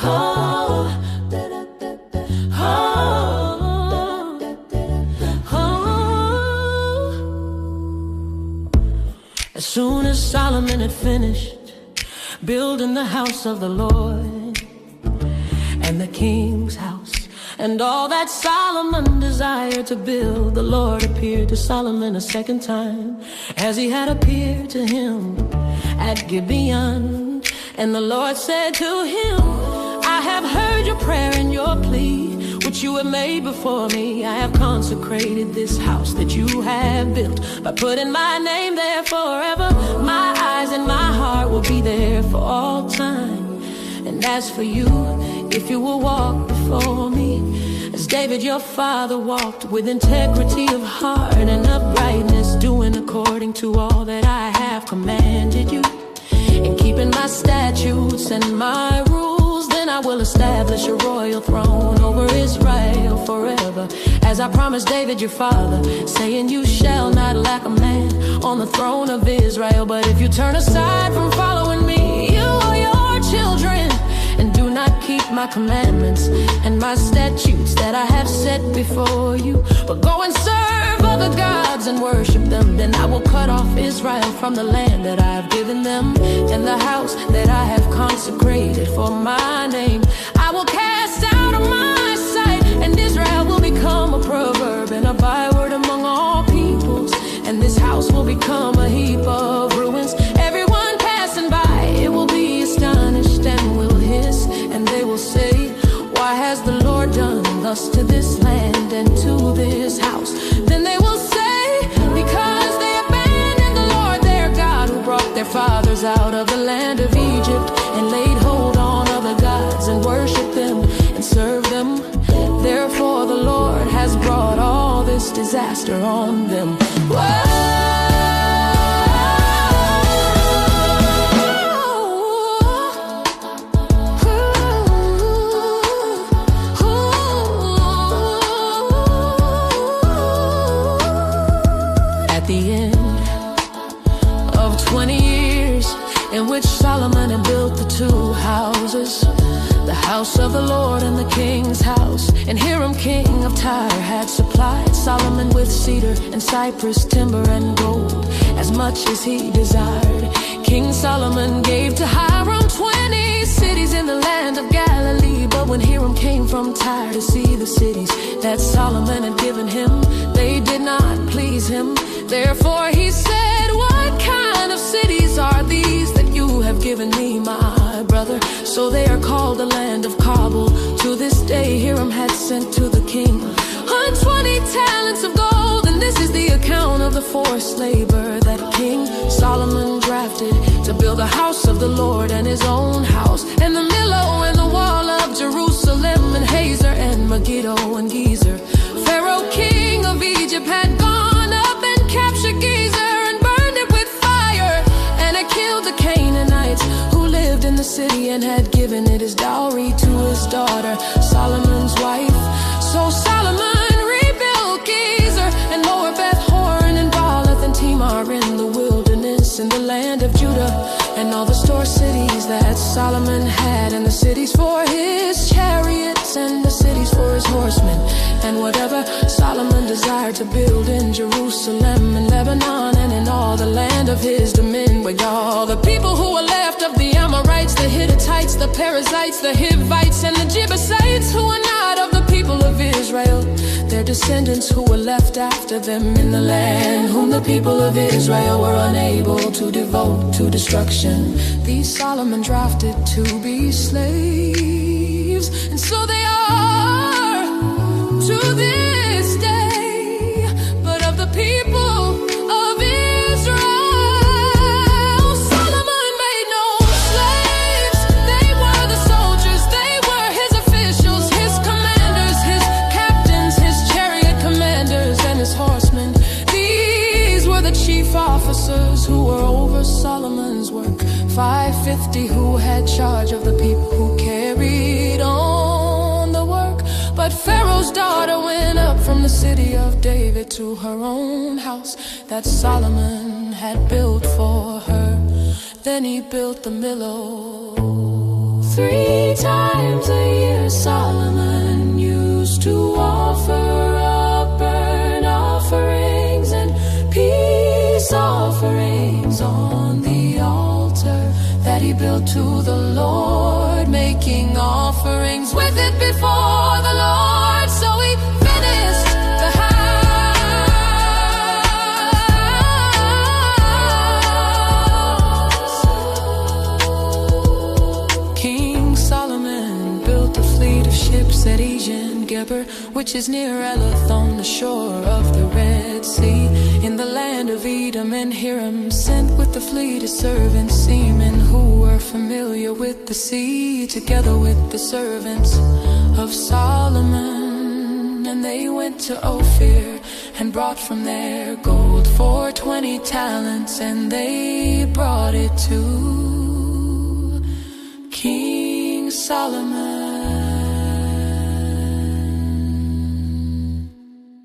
Oh, As soon as Solomon had finished building the house of the Lord and the king's house, and all that Solomon desired to build, the Lord appeared to Solomon a second time, as he had appeared to him at Gibeon. And the Lord said to him, I have heard your prayer and your plea, which you have made before me. I have consecrated this house that you have built by putting my name there forever. My eyes and my heart will be there for all time. And as for you, if you will walk before me, as David your father walked, with integrity of heart and uprightness, doing according to all that I have commanded you, and keeping my statutes and my rules, then I will establish a royal throne over Israel forever, as I promised David your father, saying, you shall not lack a man on the throne of Israel. But if you turn aside from following me, you or your children, and do not keep my commandments and my statutes that I have set before you, but go and serve other gods and worship them, then I will cut off Israel from the land that I have given them, and the house that I have consecrated for my name I will cast out of my sight, and Israel will become a proverb and a byword among all peoples, and this house will become a heap of ruins. Everyone passing by, it will be astonished and will hiss, and they will say, why has the Lord done thus to this land and to this house? Then they will say, because they abandoned the Lord their God, who brought their fathers out of the land of Egypt, and laid hold on other gods and worshiped them and served them. Therefore the Lord has brought all this disaster on them. Whoa! In which Solomon had built the two houses, the house of the Lord and the king's house. And Hiram, king of Tyre, had supplied Solomon with cedar and cypress timber and gold, as much as he desired. King Solomon gave to Hiram 20 cities in the land of Galilee. But when Hiram came from Tyre to see the cities that Solomon had given him, they did not please him. Therefore he said, what kind of cities are these that you have given me, my brother? So they are called the land of Kabul. To this day Hiram had sent to the king 120 talents of gold, and this is the account of the forced labor that King Solomon drafted to build the house of the Lord and his own house, and the Millo and the wall of Jerusalem, and Hazor and Megiddo and Gezer. Pharaoh, king of Egypt, had gone up and captured Gezer and burned it with fire, and had killed the Canaanites who lived in the city, and had given it as dowry to his daughter, Solomon's wife. So Solomon rebuilt Gezer and lower Beth Horon and Baalath and Tamar in the wilderness in the land of Judah, and all the store cities that Solomon had, and the cities for his chariots, and the cities for his horsemen, and whatever Solomon desired to build in Jerusalem and Lebanon, and in all the land of his dominion. With all the people who were left of the Amorites, the Hittites, the Perizzites, the Hivites, and the Jebusites, who were not of the people of Israel, their descendants who were left after them in the land, whom the people of Israel were unable to devote to destruction, these Solomon drafted to be slaves. And so they are to this day. But of the people of Israel, Solomon made no slaves. They were the soldiers, they were his officials, his commanders, his captains, his chariot commanders, and his horsemen. These were the chief officers who were over Solomon's work, 550 who had charge of the people who carried on the work. But Pharaoh's daughter went up from the city of David to her own house that Solomon had built for her. Then he built the Millo 3 times a year Solomon used to offer up burnt offerings and peace offerings on the altar that he built to the Lord, making offerings with it before the Lord. So he finished the house. King Solomon built a fleet of ships at 𝙂𝙤𝙤𝙙, which is near Elath on the shore of the Red Sea, in the land of Edom. And Hiram sent with the fleet his servants, seamen who were familiar with the sea, together with the servants of Solomon. And they went to Ophir and brought from there gold for 20 talents, and they brought it to King Solomon.